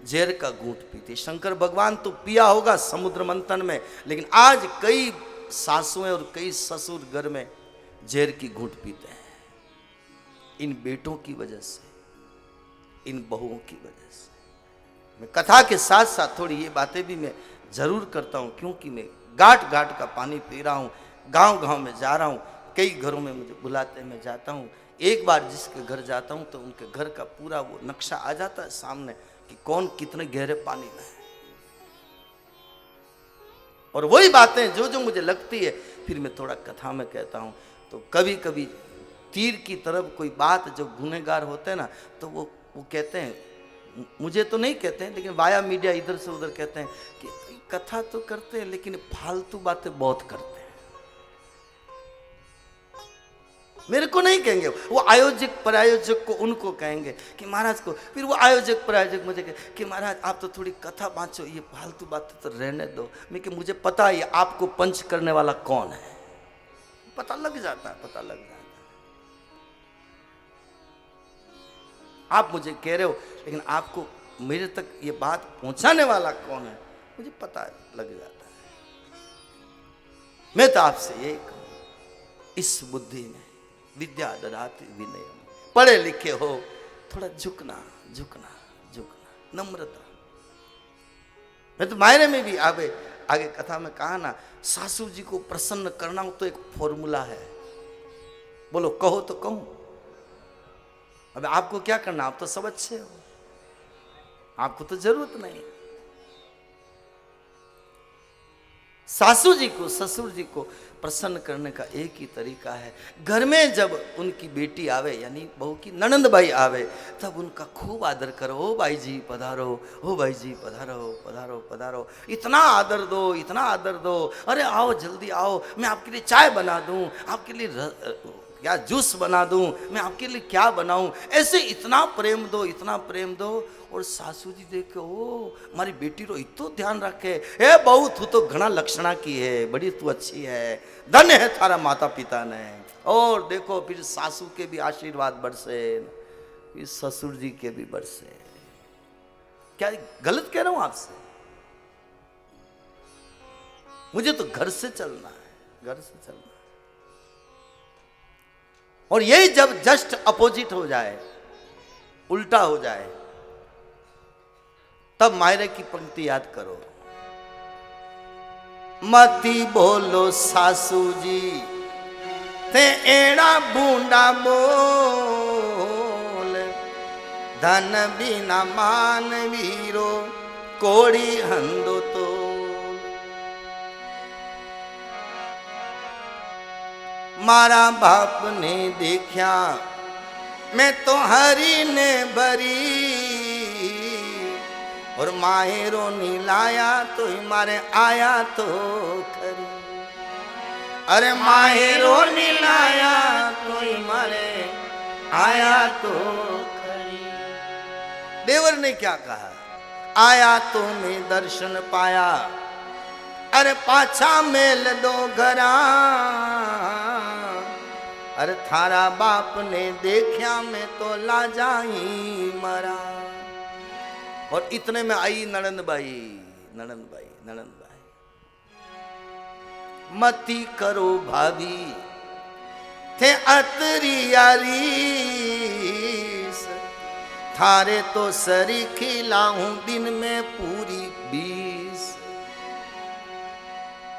जहर का घूंट पीते। शंकर भगवान तो पिया होगा समुद्र मंथन में, लेकिन आज कई सासुएं और कई ससुर घर में जहर की घूंट पीते हैं, इन बेटों की वजह से, इन बहुओं की वजह से। मैं कथा के साथ साथ थोड़ी ये बातें भी मैं जरूर करता हूं, क्योंकि मैं घाट घाट का पानी पी रहा हूं, गांव गांव में जा रहा हूं, कई घरों में मुझे बुलाते हैं, मैं जाता हूं। एक बार जिसके घर जाता हूं तो उनके घर का पूरा वो नक्शा आ जाता है सामने कि कौन कितने गहरे पानी में है। और वही बातें जो जो मुझे लगती है फिर मैं थोड़ा कथा में कहता हूं। तो कभी कभी तीर की तरफ कोई बात, जो गुनहगार होते हैं ना, तो वो कहते हैं, मुझे तो नहीं कहते हैं लेकिन वाया मीडिया इधर से उधर कहते हैं कि कथा तो करते हैं लेकिन फालतू बातें बहुत करते हैं। मेरे को नहीं कहेंगे, वो आयोजक प्रायोजक को उनको कहेंगे कि महाराज को, फिर वो आयोजक प्रायोजक मुझे कहे कि महाराज आप तो थोड़ी कथा बाँचो, ये फालतू बातें तो रहने दो। मैं कि मुझे पता है आपको पंच करने वाला कौन है, पता लग जाता है, पता लग जाता है। आप मुझे कह रहे हो लेकिन आपको मेरे तक ये बात पहुंचाने वाला कौन है मुझे पता लग जाता है। मैं तो आपसे यही कहूं, इस बुद्धि में विद्या ददाति विनय, पढ़े लिखे हो थोड़ा झुकना झुकना झुकना, नम्रता। मैं तो मायने में भी आगे कथा में कहा ना, सासू जी को प्रसन्न करना हो तो एक फॉर्मूला है। बोलो कहो तो कहूं। अब आपको क्या करना, आप तो सब अच्छे हो, आपको तो जरूरत नहीं। सासू जी को ससुर जी को प्रसन्न करने का एक ही तरीका है, घर में जब उनकी बेटी आवे यानी बहू की ननंद भाई आवे तब उनका खूब आदर करो। ओ भाई जी पधारो, ओ भाई जी पधारो पधारो पधारो, इतना आदर दो, इतना आदर दो। अरे आओ जल्दी आओ, मैं आपके लिए चाय बना दूं, आपके लिए क्या जूस बना दूं, मैं आपके लिए क्या बनाऊं, ऐसे इतना प्रेम दो, इतना प्रेम दो। और सासू जी देखे, ओ हमारी बेटी रो इतो ध्यान रखे, ए बहू तू तो घना लक्षणा की है, बड़ी तू अच्छी है, धन्य है थारा माता पिता ने। और देखो फिर सासू के भी आशीर्वाद बरसे, फिर ससुर जी के भी बरसे। क्या गलत कह रहा हूं आपसे? मुझे तो घर से चलना है, घर से चलना है। और यही जब जस्ट अपोजिट हो जाए, उल्टा हो जाए, तब मायरे की पंक्ति याद करो। मती बोलो सासू जी ते एड़ा बूंदा बोल, धन बिना मान वीरो कोड़ी हंदो तो। मारा बाप ने देखा मैं तो हरी ने भरी, और माहेरो नीलाया तो मारे आया तो खरी। अरे माहेरो नीलाया तो मारे आया तो खरी। देवर ने क्या कहा, आया तो मैं दर्शन पाया, अरे पाछा मेल दो घरा। अरे थारा बाप ने देखा मैं तो ला जाई मरा। और इतने में आई ननंद बाई, ननंद बाई, ननंद बाई, मती करो भाभी थे अतरी यारी, थारे तो सरी खिलाऊं दिन में पूरी 20।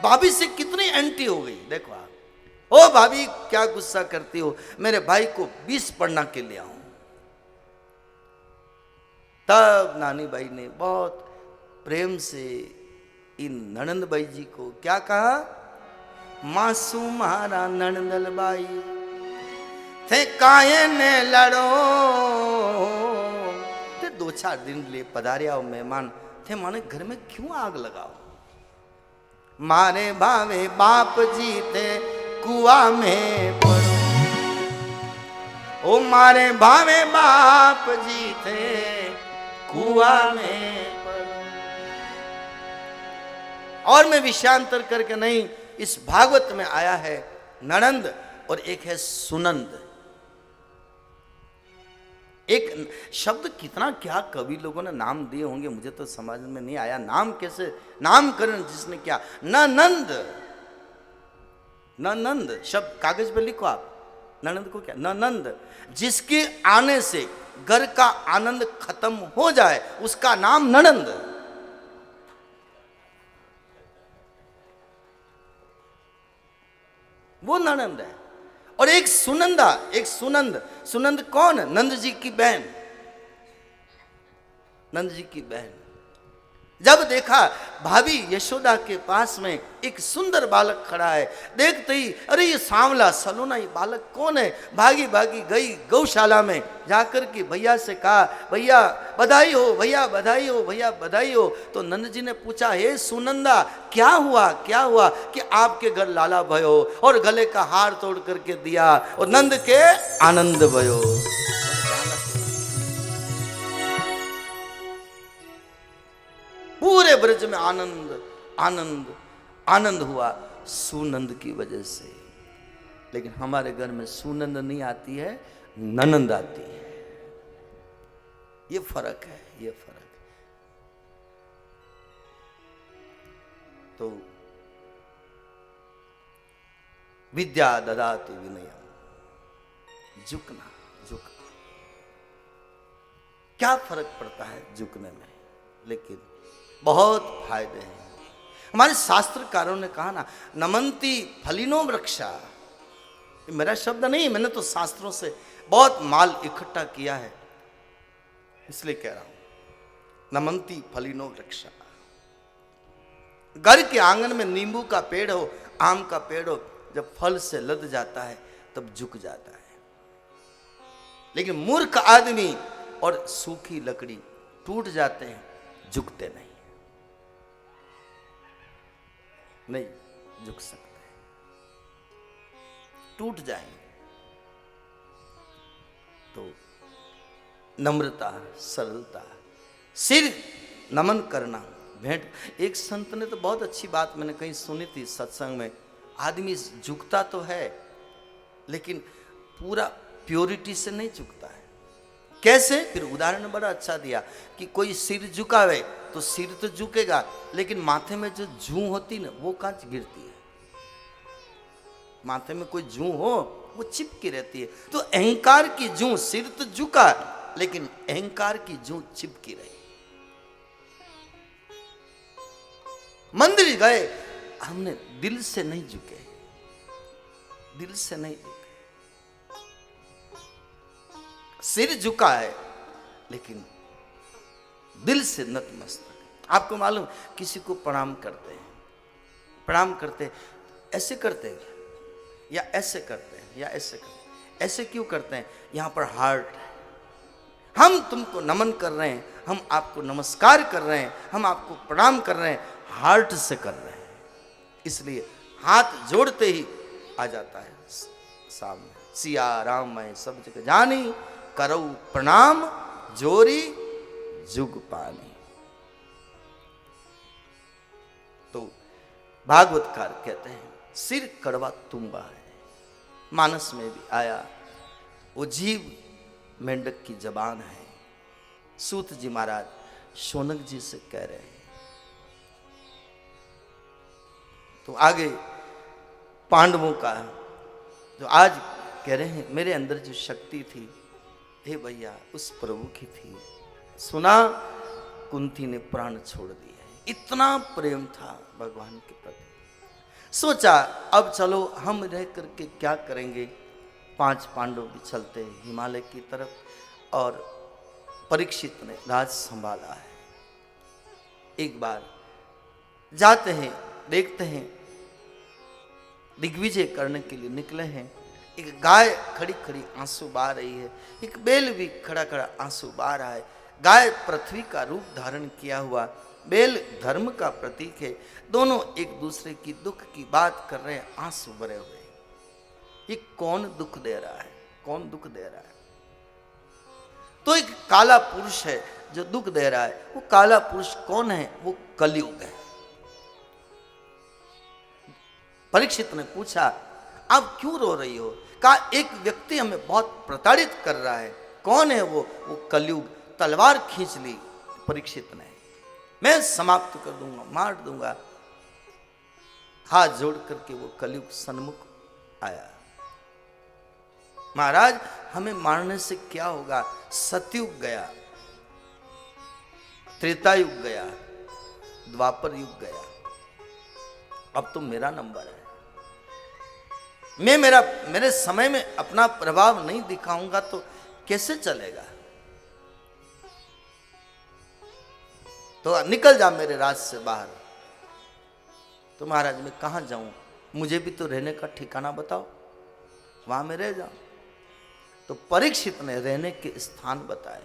भाभी से कितनी एंटी हो गई देखो आप। ओ भाभी क्या गुस्सा करती हो, मेरे भाई को 20 पढ़ना के लिए आऊं। तब नानी बाई ने बहुत प्रेम से इन ननंद बाई जी को क्या कहा, मासू मारा ननंदल बाई थे काये ने लड़ो। थे 2-4 दिन ले पधारे आओ मेहमान थे, माने घर में क्यों आग लगाओ। मारे भावे बाप जी थे कुआ में पड़ो, ओ मारे भावे बाप जी थे कुआ में पड़ो। और मैं विषयांतर करके नहीं, इस भागवत में आया है ननंद और एक है सुनंद। एक शब्द कितना क्या कवि लोगों ने नाम दिए होंगे, मुझे तो समझ में नहीं आया। नाम कैसे नामकरण जिसने क्या, ननंद, ननंद शब्द कागज पे लिखो आप, ननंद को क्या, ननंद, जिसके आने से घर का आनंद खत्म हो जाए उसका नाम ननंद। वो ननंद है। और एक सुनंदा, एक सुनंद, सुनंद कौन, नंद जी की बहन, नंद जी की बहन। जब देखा भाभी यशोदा के पास में एक सुंदर बालक खड़ा है, देखते ही अरे ये सांवला सलोना ये बालक कौन है, भागी भागी गई गौशाला में, जाकर के भैया से कहा भैया बधाई हो, भैया बधाई हो, भैया बधाई हो। तो नंद जी ने पूछा हे सुनंदा क्या हुआ, क्या हुआ कि आपके घर लाला भयो और गले का हार तोड़ करके दिया और नंद के आनंद भयो। पूरे ब्रज में आनंद आनंद आनंद हुआ सुनंद की वजह से। लेकिन हमारे घर में सुनंद नहीं आती है, ननंद आती है। ये फर्क है, ये फर्क है। तो विद्या ददाति विनयम, झुकना, झुकना, क्या फर्क पड़ता है झुकने में, लेकिन बहुत फायदे हैं। हमारे शास्त्रकारों ने कहा ना, नमंती फलिनो वृक्षा, मेरा शब्द नहीं, मैंने तो शास्त्रों से बहुत माल इकट्ठा किया है इसलिए कह रहा हूं। नमंती फलिनो वृक्षा, घर के आंगन में नींबू का पेड़ हो, आम का पेड़ हो, जब फल से लद जाता है तब झुक जाता है। लेकिन मूर्ख आदमी और सूखी लकड़ी टूट जाते हैं, झुकते नहीं, नहीं झुक सकते, टूट जाएंगे। तो नम्रता, सरलता, सिर नमन करना, भेंट। एक संत ने तो बहुत अच्छी बात मैंने कहीं सुनी थी सत्संग में, आदमी झुकता तो है लेकिन पूरा प्योरिटी से नहीं झुकता है। कैसे, फिर उदाहरण बड़ा अच्छा दिया कि कोई सिर झुकावे तो सिर तो झुकेगा लेकिन माथे में जो जूं होती ना वो कहाँ गिरती है, माथे में कोई जूं हो वो चिपकी रहती है। तो अहंकार की जूं, सिर तो झुका लेकिन अहंकार की जूं चिपकी रही। मंदिर गए, हमने दिल से नहीं झुके, दिल से नहीं झुके, सिर झुका है लेकिन दिल से नतमस्तक। आपको मालूम, किसी को प्रणाम करते हैं, प्रणाम करते ऐसे करते हैं या ऐसे करते हैं या ऐसे करते हैं, ऐसे क्यों करते हैं, यहां पर हार्ट है, हम तुमको नमन कर रहे हैं, हम आपको नमस्कार कर रहे हैं, हम आपको प्रणाम कर रहे हैं, हार्ट से कर रहे हैं, इसलिए हाथ जोड़ते ही आ जाता है सामने, सिया राम मैं सब जगह जानी, करऊ प्रणाम जोरी जुग पानी। तो भागवतकार कहते हैं सिर कड़वा तुम्बा है। मानस में भी आया, वो जीव मेंढक की जबान है। सूत जी महाराज शौनक जी से कह रहे हैं। तो आगे पांडवों का जो आज कह रहे हैं, मेरे अंदर जो शक्ति थी हे भैया उस प्रभु की थी। सुना कुंती ने प्राण छोड़ दिए, इतना प्रेम था भगवान के प्रति। सोचा अब चलो हम रह करके क्या करेंगे, 5 पांडव भी चलते हिमालय की तरफ और परीक्षित ने राज संभाला है। एक बार जाते हैं, देखते हैं, दिग्विजय करने के लिए निकले हैं। एक गाय खड़ी खड़ी आंसू बहा रही है, एक बैल भी खड़ा खड़ा आंसू बहा रहा है। गाय पृथ्वी का रूप धारण किया हुआ, बैल धर्म का प्रतीक है। दोनों एक दूसरे की दुख की बात कर रहे हैं, आंसू भरे हुए। ये कौन दुख दे रहा है, कौन दुख दे रहा है? तो एक काला पुरुष है जो दुख दे रहा है। वो काला पुरुष कौन है? वो कलयुग है। परीक्षित ने पूछा आप क्यों रो रही हो? कहा एक व्यक्ति हमें बहुत प्रताड़ित कर रहा है, कौन है वो कलयुग। तलवार खींच ली परीक्षित ने, मैं समाप्त कर दूंगा, मार दूंगा। हाथ जोड़ करके वो कलयुग सन्मुख आया। महाराज हमें मारने से क्या होगा? सतयुग गया, त्रेता युग गया, द्वापर युग गया, अब तो मेरा नंबर है। मैं मेरे समय में अपना प्रभाव नहीं दिखाऊंगा तो कैसे चलेगा? तो निकल जा मेरे राज से बाहर। तो महाराज मैं कहां जाऊं? मुझे भी तो रहने का ठिकाना बताओ, वहां मैं रह जाऊं। तो परीक्षित ने रहने के स्थान बताए।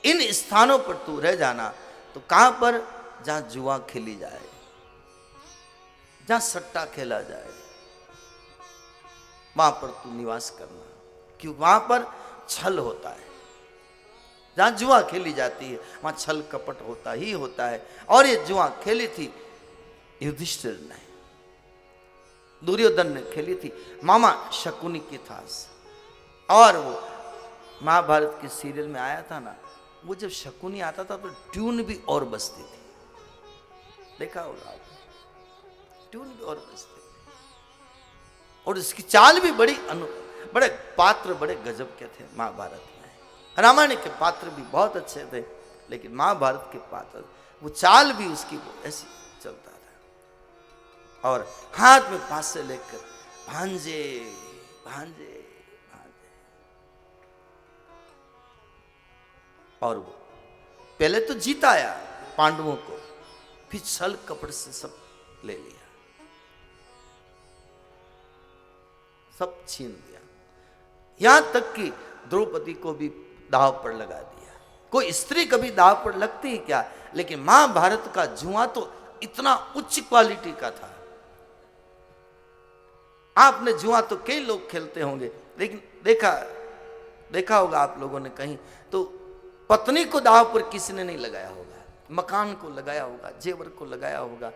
इन स्थानों पर तू रह जाना। तो कहां पर? जहां जुआ खेली जाए, जहां सट्टा खेला जाए, वहां पर तू निवास करना, क्योंकि वहां पर छल होता है। जहां जुआ खेली जाती है वहां छल कपट होता ही होता है। और ये जुआ खेली थी युधिष्ठिर ने, दुर्योधन ने खेली थी मामा शकुनी के साथ। और वो महाभारत के सीरियल में आया था ना, वो जब शकुनी आता था तो ट्यून भी और बजती थी, देखा होगा, ट्यून भी और बजती थी। और इसकी चाल भी बड़े पात्र बड़े गजब के थे महाभारत में। रामायण के पात्र भी बहुत अच्छे थे, लेकिन महाभारत के पात्र वो चाल भी उसकी वो ऐसी चलता था। और हाथ में पासे लेकर भांजे भांजे भांजे। और वो पहले तो जीताया पांडवों को, फिर छल कपट से सब ले लिया, सब छीन लिया। यहां तक कि द्रौपदी को भी दांव पर लगा दिया। कोई स्त्री कभी दांव पर लगती है क्या? लेकिन महाभारत का जुआ तो इतना उच्च क्वालिटी का था। आपने जुआ तो कई लोग खेलते होंगे, लेकिन देखा होगा आप लोगों ने कहीं तो पत्नी को दांव पर किसी ने नहीं लगाया होगा, मकान को लगाया होगा, जेवर को लगाया होगा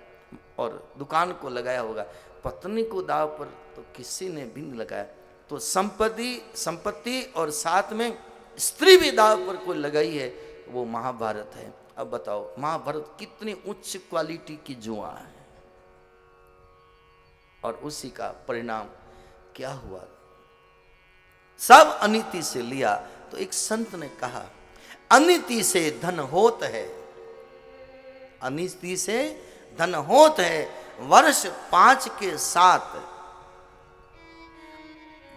और दुकान को लगाया होगा। पत्नी को दांव पर तो किसी ने भी नहीं लगाया। तो संपत्ति और साथ में स्त्री भी दांव पर कोई लगाई है, वो महाभारत है। अब बताओ महाभारत कितनी उच्च क्वालिटी की जुआ है, और उसी का परिणाम क्या हुआ? सब अनीति से लिया। तो एक संत ने कहा, अनीति से धन होत है, अनीति से धन होत है, वर्ष 5 के 7,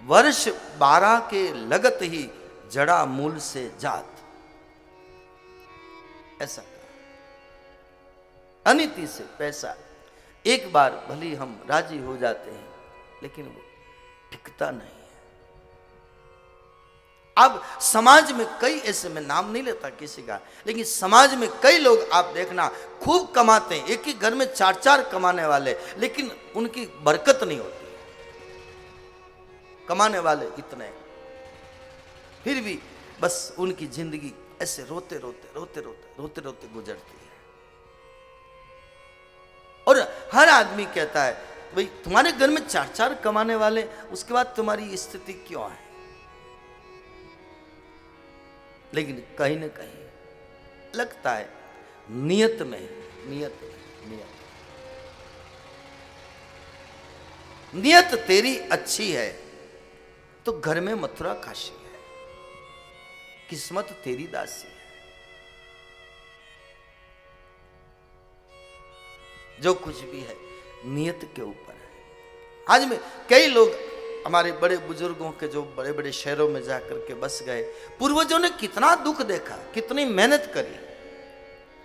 वर्ष 12 के लगत ही जड़ा मूल से जात। ऐसा कहा। अनीति से पैसा एक बार भली हम राजी हो जाते हैं, लेकिन वो टिकता नहीं है। अब समाज में कई ऐसे, मैं नाम नहीं लेता किसी का, लेकिन समाज में कई लोग आप देखना खूब कमाते हैं, एक ही घर में 4-4 कमाने वाले, लेकिन उनकी बरकत नहीं होती। कमाने वाले इतने, फिर भी बस उनकी जिंदगी ऐसे रोते रोते गुजरती है। और हर आदमी कहता है भाई तुम्हारे घर में 4-4 कमाने वाले, उसके बाद तुम्हारी स्थिति क्यों है? लेकिन कहीं ना कहीं लगता है नियत में, नियत तेरी अच्छी है तो घर में मथुरा काशी है, किस्मत तेरी दासी है। जो कुछ भी है नियत के ऊपर है। आज में कई लोग हमारे बड़े बुजुर्गों के जो बड़े बड़े शहरों में जाकर के बस गए, पूर्वजों ने कितना दुख देखा, कितनी मेहनत करी,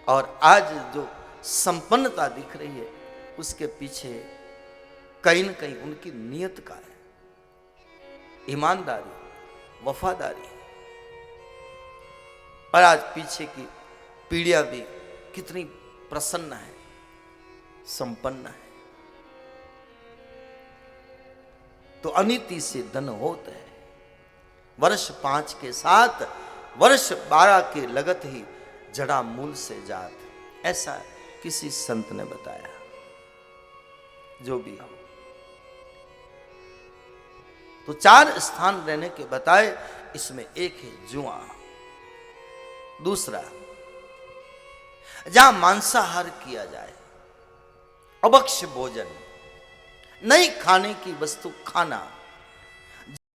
और आज जो संपन्नता दिख रही है उसके पीछे कहीं न कहीं उनकी नियत का है, ईमानदारी, वफादारी। और आज पीछे की पीढ़ियां भी कितनी प्रसन्न है, संपन्न है। तो अनीति से धन होत है, वर्ष 5 के 7, वर्ष 12 के लगत ही जड़ा मूल से जात। ऐसा किसी संत ने बताया। जो भी हो, तो 4 स्थान रहने के बताए। इसमें एक है जुआ, दूसरा जहां मांसाहार किया जाए, अभक्ष्य भोजन, नहीं खाने की वस्तु खाना,